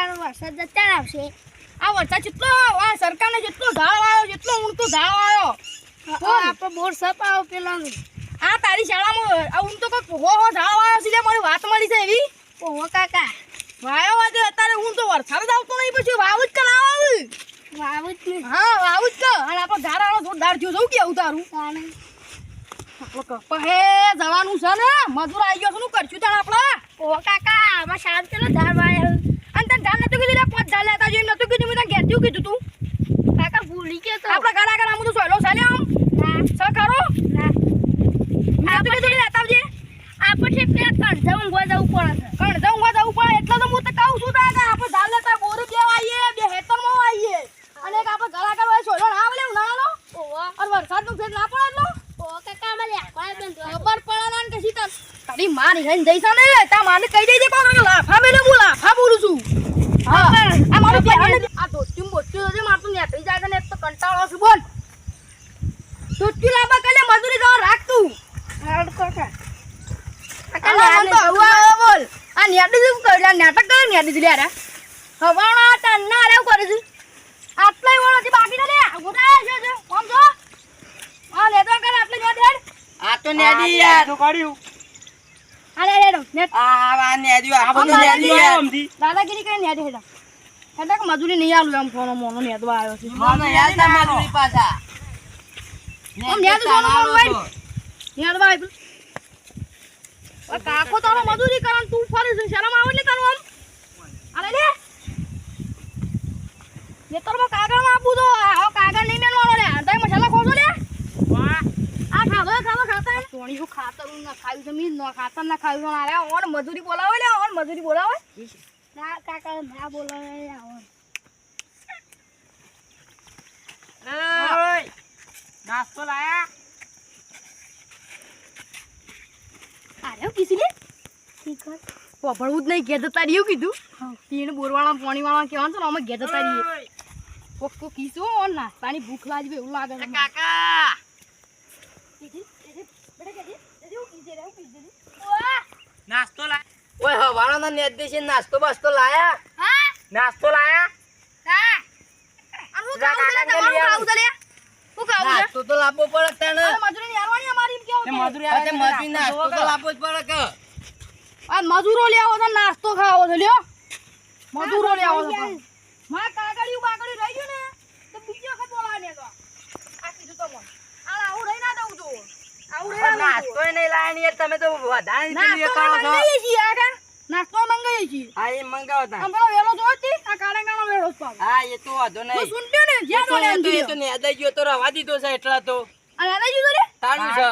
કાકા વરસાદ જતા આવશે. આ વરસાદ જેટલો આ સરકારને જેટલો ધાળ આવ્યો જેટલો ઊંટો ધાળ આવ્યો આપણે બોર સપ આવો પેલાનું. આ તારી શાળામાં આ ઊંટો કોઈ હો ધાળ આવ્યો છે મારી વાત મળી છે એવી. ઓહો કાકા વાયો વાજે અત્યારે ઊંટો વરસાદ જ આવતો નહીં પછી વાવું જ કે ના વાવું. વાવું જ નહીં. હા વાવું જ કે અને આપણે ધાર આવો જોરદાર થયો જવું કેવું તારું તાણે હે જવાનું છે ને મજૂર આવી ગયો છે શું કરશું તાણ આપણે. ઓહો કાકા આમાં શાંત પેલો ધાર વાળ્યો. અને તને ધાર નતું કીધું પાંચ ધાર લેતા જોઈએ નતું કીધું મેં તને ઘેરથી કીધું તું. કાકા ભૂલી ગયો તો. આપણે ઘર આગળ આમ તો સોયલો ચાલ્યો આમ ના સર ખરો ના મેં નતું કીધું લેતા આવજે. આપણે પેલા કણજા ઊંઘવા જવું પડે છે. કણ જવું જવું પડે એટલે તો હું તો કહું છું તારે આપણે ધાર લેતા બોરી બે આવીએ બે હેતરમાં આવીએ અને એક આપણે ઘર આગળ હોય સોયલો ના આવે ઉનાળાનો ઓહો અને વરસાદનું ફેર ના પડે એટલો ઓહો કાકા આમાં લેકવા બંધ. ખબર પડે ના કે સીતા તારી મારી રહીને જઈશ ને તા માને કહી દેજે કોણ લાફા મેલે હું લાફા બોલું છું. હા આ મારું ધ્યાન આ દોસ્તી બોસ્તી છે મારું નેટરી જાય ને એક તો કંટાળો છું બોલ દોસ્તી લાંબા કલે મજૂરી જવા રાખ તું. હાડ કાકા કાકા તો હવા આવે બોલ આ નેટરી શું કર્યું આ નાટક કર્યું નેટરી લે રે હવાણા તન્ના રે કરે છે આટલાય વળો છે બાકી ના લે ગોટા છે છે કોમ છો આ લે તો કર આટલે નેટ હેડ આ તો નેડી યાર તો કાઢ્યું આ લે લે નેટ આ નેડી આ બધું નેડી યાર દાદાગીરી કઈ નેટ હેડ હેડ કે મજૂરી નહીં આલું એમ ફોનો મોનો નેદવા આવ્યો છે મને યાદ ના મજૂરી પાછા આમ નેદ સોનો મોનો વાઈ નેદવા આવ્યો આ કાકો તારો મજૂરી કરન તું ફરે છે શરમ આવે ને તારું આમ અરે લે નેતરમાં કાગળ આપું તો આ કાગળ નહીં મેલવાનો લે આ મસાલા ખોજો લે વાહ આ ખાતા સોણી શું ખાતર ના ખાયું છે મી ન ખાતર ના ખાયું ના રે ઓન મજૂરી બોલાવે લે ઓન મજૂરી બોલાવે ના કાકા ના બોલાવે આવો. ઓય નાસ્તો લાયા આરે કીસી લે ઠીક છે. પોપડવું જ નહીં ઘેર જતા રહ્યું કીધું તીન બોરવાળા પાણીવાળા કહેવાનું છે ને અમે ઘેર જતા રહીએ કોક કીધું ઓન નાસ્તાની ભૂખ લાગી એવું લાગે છે કાકા નાસ્તો લાયા ઓય હવાળો ના નેદ દેશે નાસ્તો બાસ્તો લાયા હા નાસ્તો લાયા હા હું ખાવું છે તમારું ખાવું છે લે હું ખાવું છે નાસ્તો તો લાવવો પડે તને અરે મજૂરી ની આવવાની અમારી એમ કેવું મજૂરી આવે મજૂરી નાસ્તો તો લાવવો જ પડે કે આ મજૂરો લેવો તો નાસ્તો ખાવો છે લ્યો મજૂરો લેવો છે માં કાગળિયું બાગળિયું રહી ગયું ને તો બીજો વખત બોલાવે ને તો આ કીધું તો મને આ આવું રહી ના દઉં તો આવું રહી ના નાસ્તો નહીં લાયા ને યાર તમે તો વધારે નાસ્તો કરો છો મંગાવીએ છીએ આગા નાસ્તો મંગાવીએ છીએ હા એ મંગાવો તા આમ પેલો વેલો જોતી આ કાળાંગાનો વેલો જ પાવ હા એ તો વાંધો તો નહીં સુનટ્યો ને જ્યાં બોલે એમ એ તો નેદાઈ ગયો તો રવા દીધો છે એટલા તો અને આને જુદો રે તારું છે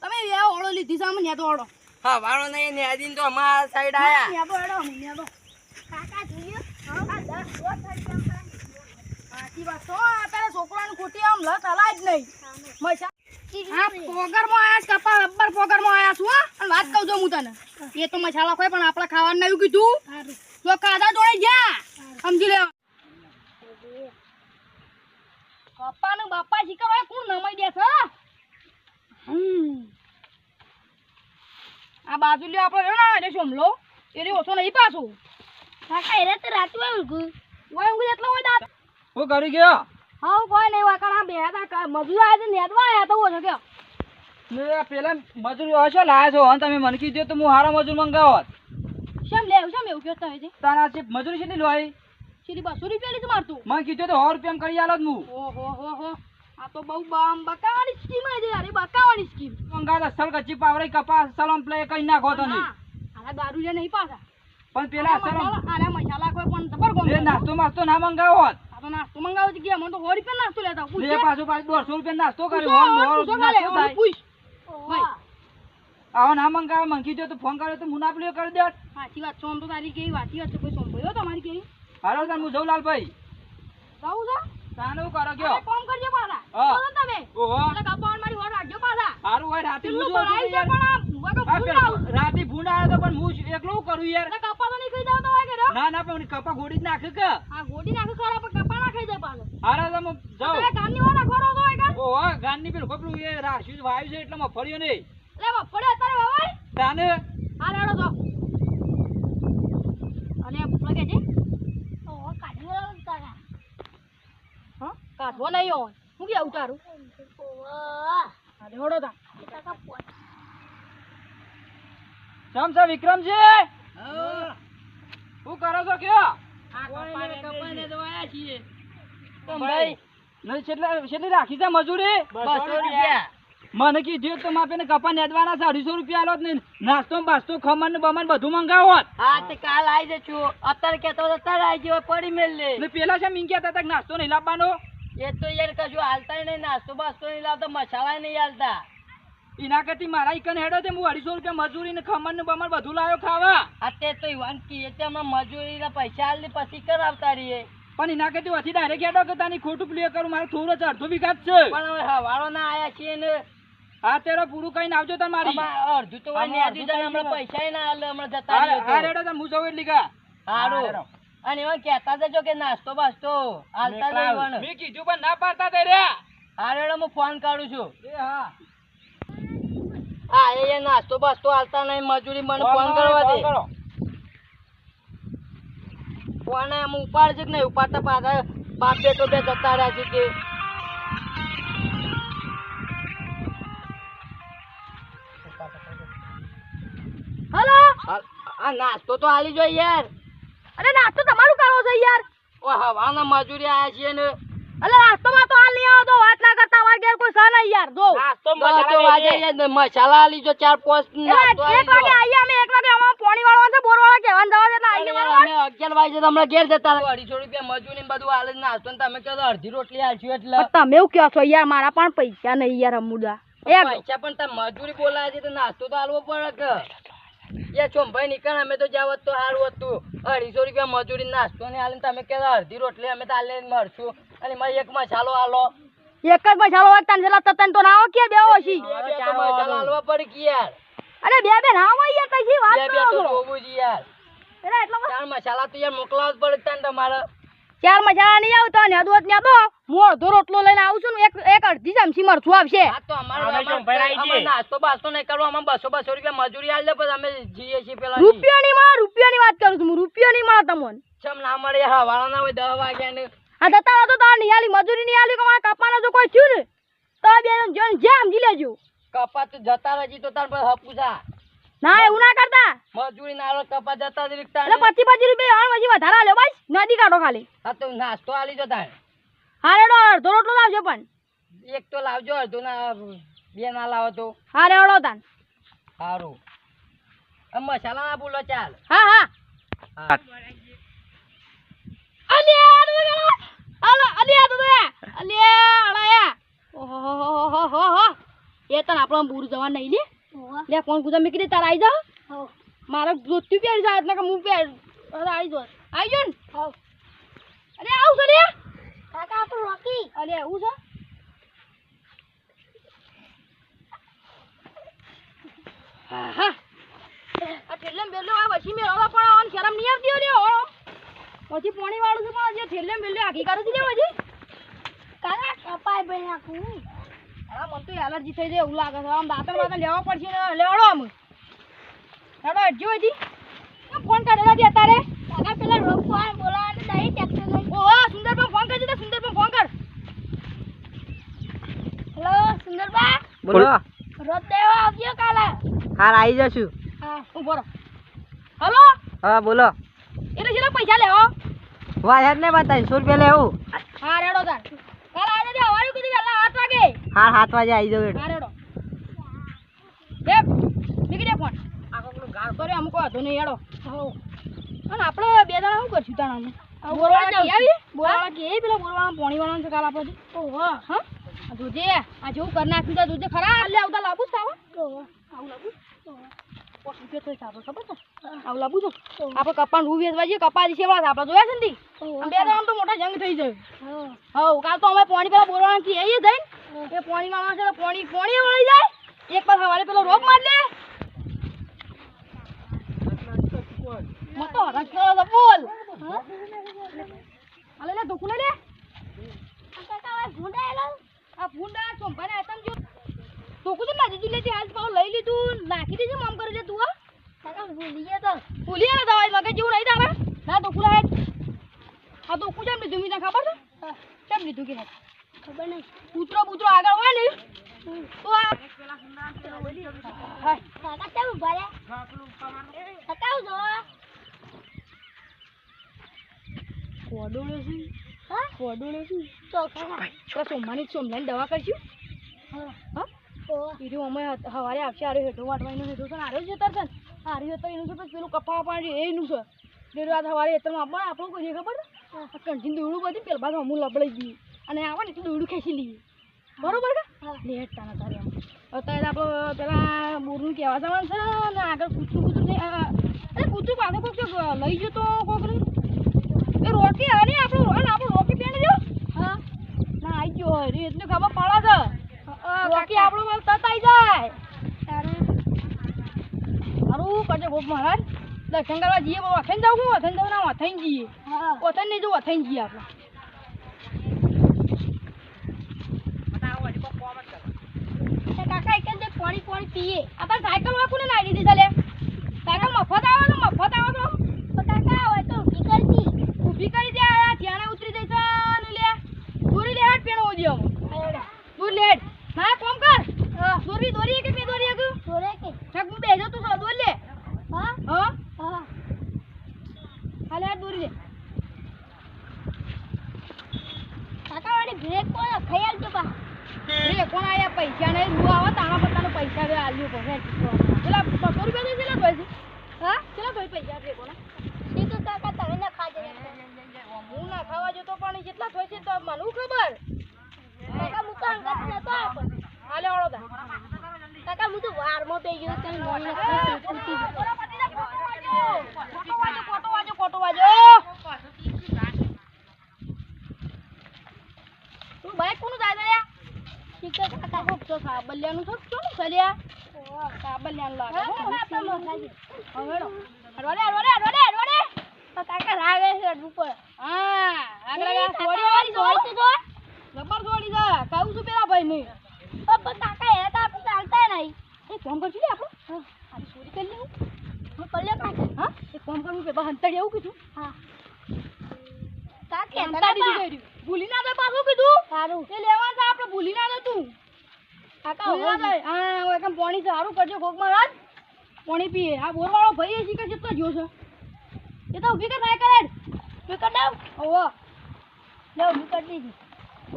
તમે વેવો ઓળો લીધી સામે ન્યા તો ઓળો હા વાળો નહીં નેદીને તો અમારા સાઈડ આયા ન્યા તો એડો ન્યા તો કાકા જોયું આ 10 થઈ ગયા સાચી વાત તો અત્યારે છોકરાનું ખોટી આમ લત હલાય જ નહીં મસા આ પોગરમાં આયા છે કપા રબ્બર પોગરમાં આયા છું હો અને વાત કહું છું હું તને એ તો મસાલા ખોય પણ આપણે ખાવાનું નહીં કીધું સારું તો કાદા જોડે જા સમજી લે કપાનું બાપા શીખવાય કોણ નમાઈ દે છે આ બાજુ લ્યો આપણે ને એટલે સોમલો એરી ઓછો નહીં પાછો કાકા એરે તો રાતું ઊંઘું ઓય ઊંઘી એટલો હોય દાંત હું કરી ગયો હા કોઈ નહીં વાકણ આ બેહતા મજૂર આયા છે નેદવા આયા તો ઓછો કયો મેં પેલા મજૂર હશો લાયા છો અને તમે મને કીધું તો હું હારા મજૂર મંગાવત શેમ લેવ શેમ એવું કહેતા હોય છે તારા છે મજૂરી કેટલી લોય સીધી 200 રૂપિયા લીધું મારતું મને કીધું તો 100 રૂપિયા કરી આલો હું ઓહો આ તો બહુ બકાવાની સ્કીમ છે યાર એ બકાવાની સ્કીમ મંગાવ અસલ કચ્ચી પાવરે કપાસ સલમ પ્લે કઈ નાખો તો નહીં આના દારૂ જે નહીં પાછા પણ પેલા સલમ આના મસાલા કોઈ પણ જબર ગમે એ નાસ્તો માસ્તો ના મંગાવત આ તો નાસ્તો મંગાવો છે કે મને તો 100 રૂપિયા નાસ્તો લેતા પૂછ એ પાછો 200 રૂપિયા નાસ્તો કર્યો પૂછ આવો ના મંગાવે મને કીધું તો ફોન કર્યો તો હું ના પેલું કરી દે સાચી વાત સોમ તો તારી કેવી વાતી વાત છે કોઈ સોંભળ્યો તમારી કેવી હાલો તાર હું જઉં લાલભાઈ જાવું છે તાનું કરો ગયો અરે કોમ કરજો પાછા હા. બોલો તમે ઓહો એટલે કપાવન મારી વાર રાખજો પાછા હારું હોય રાતે હું કેટલું ભરાય છે પણ આ વાગો ભૂલ આવું રાતે ભૂંડ આવ્યો તો પણ હું એકલો કરું યાર એટલે કપા તો નહીં ખાઈ જાવ તો વાગે રો ના પણ કપા ગોડી જ નાખે કે આ ગોડી નાખી ખરા પણ કપા ના ખાઈ જાય પાછો હારા તમે જાઓ તમે ગામની વાર નાખવાનો તો વાગે ઓહો ગાનની પેલું કપડું એ રાશ્યું વાયુ છે એટલે મફળ્યો નહીં એટલે પડે અત્યારે વાવાય તાને આ રેડો તો અને લગે છે કાઢવો નહીં હોય હું કેવું તારું અરે હોડો તા ચમ છે વિક્રમજી શું કરો છો કયો ભાઈ નહીં છેલ્લી રાખી છે મજૂરી 200 રૂપિયા મને કીધું તો માપે ને કપા નેદવાના છે 250 રૂપિયા આલો જ નહીં નાસ્તો બાસ્તો ખમણ ને બમણ બધું મંગાવો હા તે કાલ આવી જશું અત્યારે કેતો તો અત્યારે આવી જવો પડી મેલ લે ને પેલા છે મીંગ્યા હતા કે નાસ્તો નહીં લાવવાનો એ તો યાર કશું હાલતા નહીં નાસ્તો બાસ્તો નહીં લાવતા મસાલા નહીં હાલતા એના કરતી મારા ઈકન હેડો તે હું 250 રૂપિયા મજૂરી ને ખમણ ને બમણ બધું લાવ્યો ખાવા અત્યારે તો ઈવાન કીએ તે અમે મજૂરીના પૈસા હાલ દે પછી કરાવતા રહીએ પણ એના કરતી વધી ડાયરેક્ટ હેડો કે તાની ખોટું પ્લે કરું મારે થોડો જ અડધો વિઘાત છે પણ હવે હવાળો ના આયા છીએ ને હા તેરો પૂરું કઈ આવજો તાર મારી અડધું તો હોય ને અડધું તો હમણાં પૈસા ના હાલે હમણાં જતા રહીએ હા રેડો તાર હું જઉં એટલી કા હારું અને એમાં કહેતા જજો કે નાસ્તો બાસ્તો હાલતા જવાનું મેં કીધું પણ ના પાડતા તે રે હારેડો હું ફોન કાઢું છું એ હા હા એ નાસ્તો બાસ્તો હાલતા નહીં મજૂરી મને ફોન કરવા દે ફોન એમ ઉપાડ છે કે નહીં ઉપાડતા પાછા બાપ બેટો બે જતા રહ્યા છે તે હલો આ નાસ્તો તો હાલી જો યાર અરે નાસ્તો તમારું કરો છો યાર ઓ હવાના મજૂરી આયા છીએ ને અલે નાસ્તો માં તો હાલ નહીં આવો તો વાત ના કરતા અમાર ઘેર કોઈ સા નહીં યાર જો નાસ્તો મસાલા આલી જો 4-5 નાસ્તો આલી જો 1 વાગે આયા અમે 1 વાગે અમાર પાણી વાળવા છે બોર વાળા કહેવાન જવા દેતા આઈ અમે 11 વાગે હમણાં ઘેર જતા 250 રૂપિયા મજૂરી ને બધું હાલે નાસ્તો ને તમે કહો અડધી રોટલી આલશું એટલે તમે એવું કહો છો યાર મારા પણ પૈસા નહીં યાર અમુદા પૈસા પણ તમે મજૂરી બોલાવે છે તો નાસ્તો તો આલવો પડે કે યાર ચોંભાઈ નીકળ અમે તો જાવત તો સારું હતું 250 રૂપિયા મજૂરી નાસ્તો ને હાલે તમે કહો અડધી રોટલી અમે તો હાલે મળશું અને એમાં એક મસાલો આલો એક જ મસાલો હોય તને જેલા તતન તો ના આવો કે બે ઓછી બે મસાલો આલવા પડે કે યાર અરે બે ના હોય યાર તઈ વાત બે તો જોવું જ યાર અરે એટલા ચાર મસાલા તો યાર મોકલાવ પડે તને તમારે ચાર મસાલા નહીં આવતો ને અદવત ને દો હું અડધો રોટલો લઈને આવું છું ને એક અડધી ચમચી મરચું આવશે હા તો અમારે નાસ્તો બાસ્તો નહીં કરવા અમે 200 રૂપિયા મજૂરી આલ દે પછી અમે જીએ છીએ પેલા રૂપિયાની વાત કરું છું હું રૂપિયાની મળે તમને ચમ ના મળે હવાળા ના હોય 10 વાગ્યા ને આ જતા તો તાર નિયાલી મજૂરી નિયાલી કે મારા કપાના જો કોઈ થયું ને તો બે જણ જે સમજી લેજો કપા તો જતા રહી તો તાર પર હપુસા ના એવું ના કરતા મજૂરી નારો કપા જતા જ રીકતા એટલે 25 રૂપિયા આણ પછી વધારે આલ્યો બસ નદી કાઢો ખાલી હા તો નાસ્તો આલી જો તાર હા રેડો અડધો રોટલો લાવજો પણ એક તો લાવજો અડધો ના બે ના લાવો તો હા રેડો તાન સારું મસાલા ના ભૂલો ચાલ હા હા એ તને આપણો બૂર જવા નહીં લે ફોન કુદા મેં કીધું તાર આવી જાઓ મારે જોતું પહેરી જાય એટલે કે હું પહેર અરે આવી જો ને અરે આવું છે કાકા આપણું રોકી અરે એવું છે હા હા આ ઠેલે બેલે આ વસી મે રોવા પણ ઓન શરમ નહીં આવતી રે ઓ પછી પાણી વાળું છે પણ જે ઠેલે બેલે આખી કાઢી દીધે પછી કાકા કપાય ભાઈ નાખું હા મને તો એલર્જી થઈ જાય એવું લાગે છે આમ દાંતણ લેવા પડશે ને લેવાડો આમ હેડો હટજો હજી ફોન કાઢેલા દે તારે કાકા પેલા રોક ફોન બોલાવા તો દઈ ટ્રેક્ટર લઈ ઓ સુંદરબા ફોન કરજે તો સુંદરબા ફોન કર હેલો સુંદરબા બોલો રોજ દેવા આવજો કાલે હા આવી જશું હા ઉભો રહો હેલો હા બોલો એટલે કેટલા પૈસા લેવો વાયર ને બતાવી 100 રૂપિયા લેવું હા રેડો તાર કાલ આવી જજો હવારી કીધું વેલા 7 વાગે હા 7 વાગે આવી જાવ હા રેડો દેખ નીકળી ફોન આખો પેલું ગાળ કરે અમુક વાંધો નહીં હેડો હો અને આપણે બે જણા શું કરશું તાણા બોરવાળા કે આવી બોરવાળા કે પેલા બોરવાળા પોણી વાળા છે કાલ આપણે ઓહો હા આ જોજે આ જેવું કરી નાખ્યું છે જોજે ખરા એટલે આવતા લાબુ જ સાવ ઓહો આવું લાબુ પોસી તો સાવ ખબર છે આવું લાબુ છો આપણે કપાન રૂ વેચવા જઈએ કપા છે વાળા આપણે જોયા છે ને બે જણા તો મોટા જંગ થઈ જાય હો કાલ તો અમે પોણી પેલા બોરવાળા થી આવીએ જઈને એ પોણી વાળા છે પોણી વળી જાય એક પર હવારે પેલો રોક માર લે મતો રસ કરો તો બોલ હાલે લે દુખું લે કાકા આ ભૂંડાયેલો આ ભૂંડા ચોંપાને આતમ જો દુખું તો ના જીજી લેતી હાલ પાવ લઈ લીધું નાખી દેજે મામ કરી લે તું કાકા ભૂલીએ તો દવાઈ મગજ જેવું નહીં તારે ના દુખું લે આ દુખું જેમ લીધું મીના ખબર છે કેમ લીધું કે ખબર નહીં. કૂતરો બૂતરો આગળ હોય ને તો આ હા કાકા કેમ ઉભા રહ્યા? કાકા આવું જો. કોડોળો છે હા? કોડોળો છે તો કાકા. તો સોમલાની દવા કરશું હા. હા ઓ. એર્યું અમે સવારે આવશે આરે હેઠો વાટવાનો હેઠો છે આરે જ તર છે ને આરે તો એનું છે પછી પેલું કપા પાણી એનું છે એટલે આ સવારે હેઠળમાં આપવા આપણું કોઈ ખબર કંઠીને દોડું બધી પેલા બાદ અમુલ લબડાઈ ગયું અને આવે ને એટલે દોડું ખેંચી લઈએ બરોબર કે લેટતા ના તારે અત્યારે આપણે પેલા બોરનું કહેવા જવાનું છે ને આગળ કૂતરું અરે કૂતરું પાછું કોઈક લઈ જતો કોઈક એ રોકી આવે ને આપણું રોકી પેણ જો હા ના આવી ગયો હોય રે એટલે ખબર પડે છે રોકી આપણો માલ તત આવી જાય સારું કરજો ગોપ મહારાજ દર્શન કરવા જઈએ બહુ વથન જાવ વથન જાવ ના વથન જઈએ વથન નહીં જો વથન જઈએ આપણે કાકા એક જ પાણી પાણી પીએ. આપણે સાયકલ વાકુને નાઈ દીધી ચાલે સાયકલ મફત આવે તો તો કાકા હોય તો ઊભી કરતી. ઊભી કરી દે આ ધ્યાને ઉતરી જઈશ ને લે દોરી લે હાટ પેણો ઓજી આમ દૂર લેડ ના કોમ કર દોરી કે બે દોરી એક જોરે કે. છક હું બેજો તું દોર લે હા? હા હા. હાલે હાથ દોરી લે કાકા વાળી બ્રેક કોણ ખાઈ આલજો બા. રે કોણ આયા પૈસા નહીં રૂ આવે તારા પોતાનો પૈસા દે આલ્યો પડે પેલા 200 રૂપિયા દે પેલા ભાઈ હા પેલા ભાઈ પૈસા દે કોણ ઠીક છે કાકા તમે ના ખાજે. હું ના ખાવા જતો પણ કેટલા થાય છે તો મને ખબર કાકા હું તો અંગત નતો આવ્યો. હાલે વાળો દા કાકા હું તો વારમાં પે ગયો તને મોઈને કોટો વાજો તું બાઈક કોનું જાય દયા ઠીક છે કાકા. ખૂબ તો સાબલિયાનું છો શું સલિયા સાબલિયાનું લાગે હા કાકા તમે ખાજે. હવેડો તો કાકા રાગે છે ઉપર. હા આગળ કાકા વાળી જોઈ તો જબર છોડી જા કહું છું પેલા ભાઈ ને પણ કાકા એ તો આપણે ચાલતા નહીં. એ કોમ કરશું ને આપણે આ ચોરી કરી લેવું હું કલ્લે કાકા. હા એ કોમ કરવું કે હંતાડી એવું કીધું હા. કાકા હંતાડી દીધું ભૂલી ના દે પાછું કીધું સારું. એ લેવા છે આપણે ભૂલી ના દે તું કાકા ભૂલી ના દે હા હું એકમ પાણી સારું કરજો કોક મહારાજ પાણી પીએ આ બોરવાળો ભાઈ એ શીખે જતો જો છે એ તો ઊભી કર સાયકલ હેડ તું કર દઉં. ઓહો લે ઊભી કરી દીધી.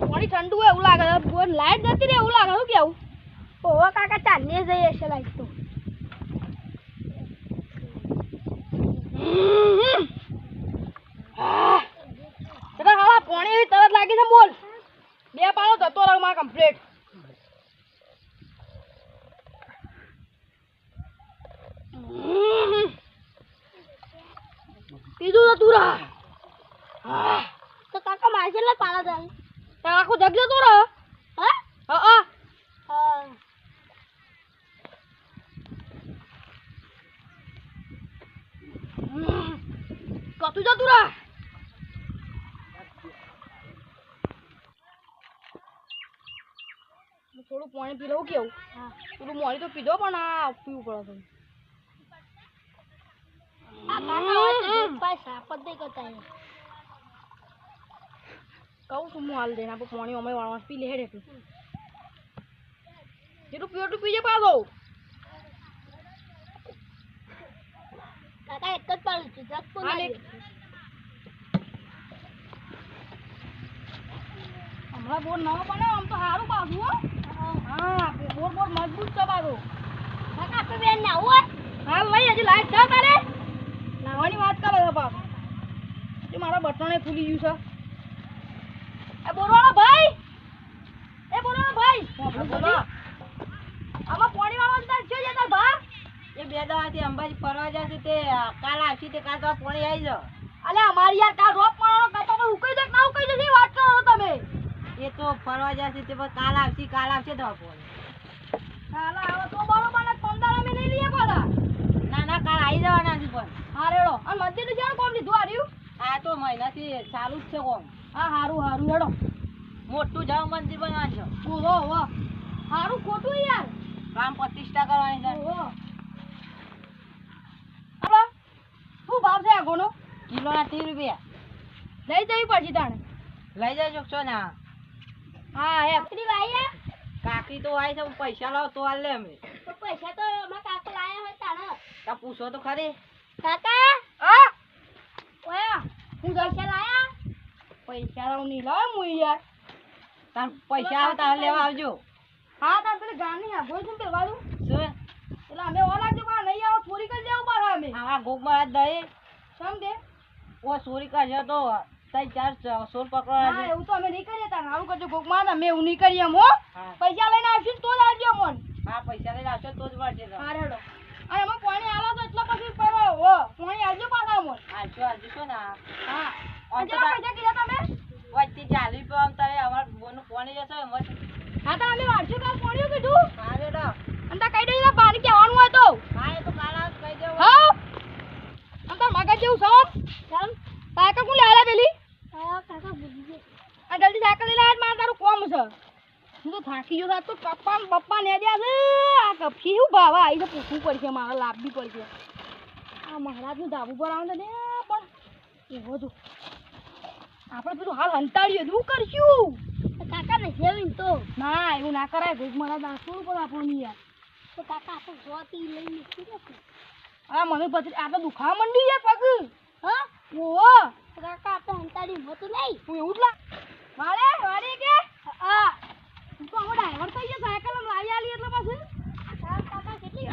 પાણી ઠંડુ હોય એવું લાગે બોર લાઈટ જતી રહે એવું લાગે શું કેવું ઓહો કાકા ચાંદને જઈએ છે લાઈટ તો. હા પાણી એવી તરત લાગી છે બોલ બે પાણો જતો રહો માં કમ્પ્લીટ પીધું તો તું રા તો કાકા મારે કેટલા પાલા જાય? આખું જગ જતો રહો હા? હા હા. કતું જતું રા થોડું પાણી પી લઉં કેવું થોડું મોડી તો પીધો પણ આ પીવું પડે આ કાકા હોય તો દૂધ પાય સાપત નહીં કરતા એ. કહું છું હું હાલ દઈને આપણે પાણી અમે વાળવા પી લે હેડ એટલું જેટલું પીવો એટલું પીજે પાછો કાકા એક જ પાડું છું જગ પણ હા, નહીં. હમણાં બોર નવો બને આમ તો સારું પાછું હો હા બોર મજબૂત છે પાછું કાકા આપણે બેન ના હોય. હાલ નહીં હજી લાઈટ છે તારે નાવાની વાત કરે છે બાપ એ મારા બટણે ખુલી ગયું છે એ બોરવાળો ભાઈ બોલો આમાં પાણી વાળવાનું તાર છે તાર ભા એ બે દાવાથી અંબાજી ફરવા જશે તે કાલ આવશે તે કાલ તો પાણી આવી જાવ અલે અમારી યાર કાલ રોપ પાણો કતો તો ઉકઈ દે ના ઉકઈ દે વાત કરો છો તમે એ તો ફરવા જશે તે પછી કાલ આવશે તો પાણી હાલો આવો તો બરોબર ને 15 મે નહીં લીએ પાડા ના કાલ આવી જવાના છે પણ હા રેડો અને મંદિર નું જાણ કોમ લીધું આર્યું આ તો મહિનાથી ચાલુ જ છે કોમ હા હારું હેડો મોટું જાવ મંદિર બનાવવાનું છે ઓહો વાહ હારું ખોટું યાર રામ પ્રતિષ્ઠા કરવાની છે ઓહો હવે શું ભાવ છે આ ગોનો કિલોના 30 રૂપિયા લઈ જવી પડશે તાણે લઈ જજો છો ને હા હે કાકડી વાયા કાકી તો આવી છે પૈસા લાવો તો હાલ લે અમે તો પૈસા તો અમારા કાકા લાયા હોય તાણે તા પૂછો તો ખરી કાકા હા ઓયા હું પૈસા લાયા પૈસા લાવ નહીં લાવ હું યાર તાર પૈસા આવે તાર લેવા આવજો હા તાર પેલી ગામની હા બોલ શું કરવાનું શું એટલે અમે ઓલા જો બા નહીં આવો ચોરી કરી દેવું પાછા અમે આ ગોગમાં દઈ સમજે ઓ ચોરી કરશે તો તઈ ચાર સોર પકડવા હા એવું તો અમે નહીં કરીએ તાર હારું કરજો ગોગમાં અમે એવું નહીં કરીએ એમ હો હા પૈસા લઈને આવશું તો જ આવજો મન હા પૈસા લઈને આવશો તો જ મળશે તો હા રેડો અને એમાં પાણી આલો તો એટલા પછી પડો હો પાણી આવજો પાછા મન આવજો શું ના હા આમ તો કેટલા પૈસા કીધા તમે વચ્ચે ચાલી પે આમ તારે અમાર બોનું પાણી જશે એમ જ હા તો અમે વાંચ્યું કાલ પાણી કીધું હા રેડો અને તા કઈ દઈએ પાણી કહેવાનું હોય તો હા એ તો કાલ આવ કહી દેવું હા આમ તાર મગજ જેવું સમ કેમ કાકા કોણ લાયા પેલી હા કાકા ભૂલી ગયો આ જલ્દી સાયકલ લઈ લાય મારે તારું કોમ છે હું તો થાકી ગયો સાહેબ તો પપ્પા ને દે છે આ કપી શું ભાવ આવી તો પૂછવું પડશે મારે લાવવી પડશે આ મહારાજનું ધાબુ પર આવે ને પણ એવો જો આપણે બધું હાલ હંતાડીએ શું કરશું કાકા ને જેવીન તો ના એવું ના કરાય ભોગ મારા દાસોડું પણ આપણું યાર તો કાકા આપણે જોતી લઈને નીકળી જશે આ મને પછી આ તો દુખાવા માંડી યાર પગ હા ઓહો તો કાકા આપણે હંતાડી હોતું નહીં હું એવું જ લા વાળે કે હા તું તો હવે ડ્રાઈવર થઈ ગયો સાયકલ આમ લાવી આલી એટલે પાછું કાકા કેટલી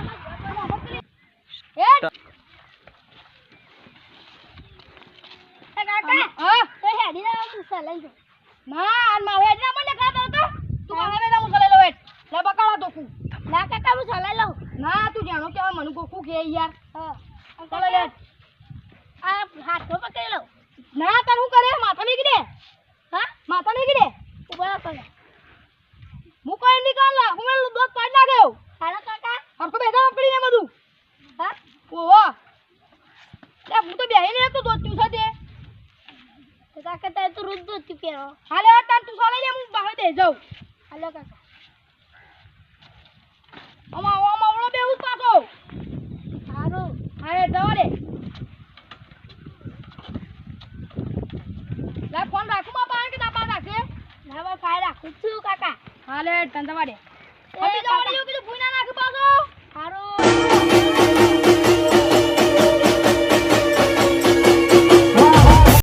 એ કાકા હા તો હેડી ના લઈ જાઓ ના આન મારે હેડ ના મને કા દો તો તું મારે બેટા હું ચલાઈ લો વેટ લે બકાળા તો કુ ના કાકા હું ચલાઈ લઉં ના તું જાણો કે મને કોકુ કે યાર હા ચાલો લે આ હાથમાં પકડી લઉં ના તાર હું કરે માથા મેકી દે હા માથા મેકી દે ઉભા કરો હું કોઈ નીકળ લા હું મેં દોત પાડ નાખ્યો હાલો કાકા હરકો બેઠા પડી ને બધું હા ઓહો લે હું તો બેહી ને તો દોત તું સાથે તો કાકા તારે તો રોજ દૂધ પીરો હાલે તાર તું ચાલે લે હું બહાર દે જાઉં હાલો કાકા ઓમાં ઓળો બેહું પાછો સારું હાલે જવા દે લે ફોન રાખું બાપા કે દાપા રાખે ના બા ફાય રાખું છું કાકા હાલે તન જવા દે એ હવે જવા દે કાકા. એવું કીધું ભૂઈ ના નાખી પાછો સારું